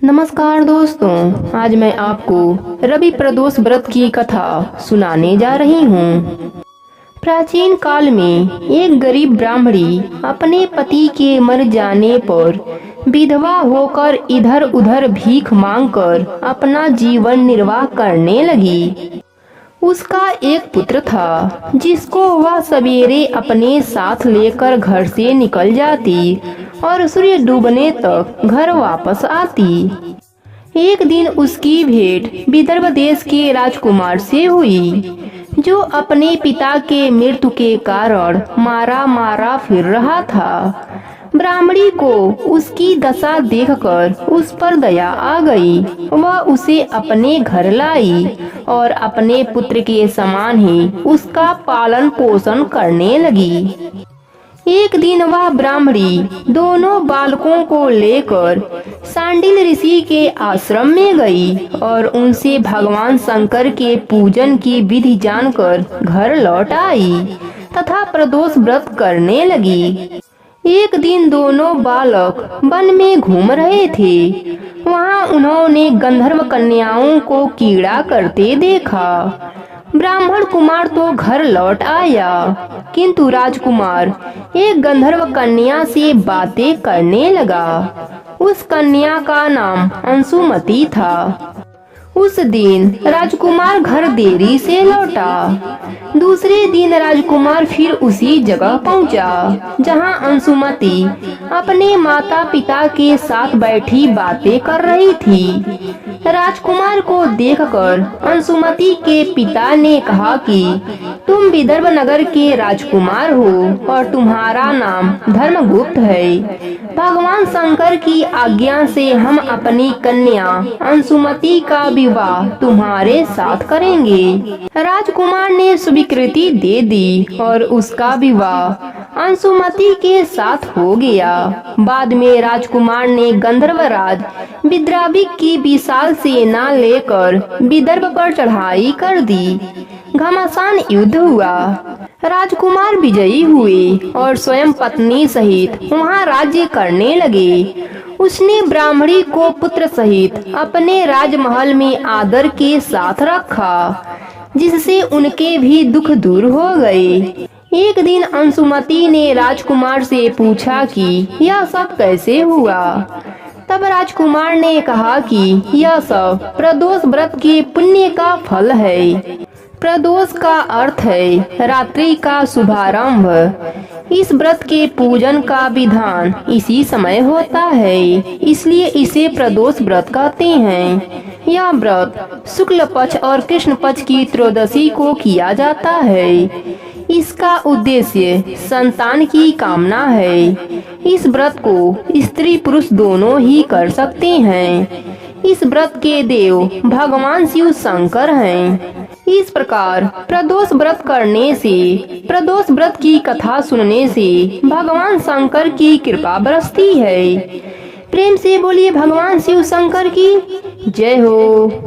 नमस्कार दोस्तों, आज मैं आपको रवि प्रदोष व्रत की कथा सुनाने जा रही हूँ। प्राचीन काल में एक गरीब ब्राह्मणी अपने पति के मर जाने पर विधवा होकर इधर उधर भीख मांगकर अपना जीवन निर्वाह करने लगी। उसका एक पुत्र था जिसको वह सवेरे अपने साथ लेकर घर से निकल जाती और सूर्य डूबने तक घर वापस आती। एक दिन उसकी भेंट विदर्भ देश के राजकुमार से हुई, जो अपने पिता के मृत्यु के कारण मारा मारा फिर रहा था। ब्राह्मणी को उसकी दशा देखकर उस पर दया आ गई। वह उसे अपने घर लाई और अपने पुत्र के समान ही उसका पालन पोषण करने लगी। एक दिन वह ब्राह्मणी दोनों बालकों को लेकर सांडिल ऋषि के आश्रम में गई और उनसे भगवान शंकर के पूजन की विधि जानकर घर लौट आई तथा प्रदोष व्रत करने लगी। एक दिन दोनों बालक वन में घूम रहे थे। वहां उन्होंने गंधर्व कन्याओं को कीड़ा करते देखा। ब्राह्मण कुमार तो घर लौट आया, किंतु राजकुमार एक गंधर्व कन्या से बातें करने लगा। उस कन्या का नाम अंशुमति था। उस दिन राजकुमार घर देरी से लौटा। दूसरे दिन राजकुमार फिर उसी जगह पहुंचा जहां अंशुमति अपने माता पिता के साथ बैठी बातें कर रही थी। राजकुमार को देखकर अंशुमति के पिता ने कहा कि तुम विदर्भ नगर के राजकुमार हो और तुम्हारा नाम धर्मगुप्त है। भगवान शंकर की आज्ञा से हम अपनी कन्या अंशुमति का विवाह तुम्हारे साथ करेंगे। राजकुमार ने स्वीकृति दे दी और उसका विवाह अंशुमति के साथ हो गया। बाद में राजकुमार ने गंधर्वराज विद्राविक की विशाल सेना लेकर विदर्भ पर चढ़ाई कर दी। घमासान युद्ध हुआ। राजकुमार विजयी हुए और स्वयं पत्नी सहित वहां राज्य करने लगे। उसने ब्राह्मणी को पुत्र सहित अपने राजमहल में आदर के साथ रखा, जिससे उनके भी दुख दूर हो गए। एक दिन अंशुमति ने राजकुमार से पूछा कि यह सब कैसे हुआ। तब राजकुमार ने कहा कि यह सब प्रदोष व्रत के पुण्य का फल है। प्रदोष का अर्थ है रात्रि का शुभारंभ। इस व्रत के पूजन का विधान इसी समय होता है, इसलिए इसे प्रदोष व्रत कहते हैं। यह व्रत शुक्ल पक्ष और कृष्ण पक्ष की त्रयोदशी को किया जाता है। इसका उद्देश्य संतान की कामना है। इस व्रत को स्त्री पुरुष दोनों ही कर सकते हैं। इस व्रत के देव भगवान शिव शंकर हैं। इस प्रकार प्रदोष व्रत करने से, प्रदोष व्रत की कथा सुनने से भगवान शंकर की कृपा बरसती है। प्रेम से बोलिए भगवान शिव शंकर की जय हो।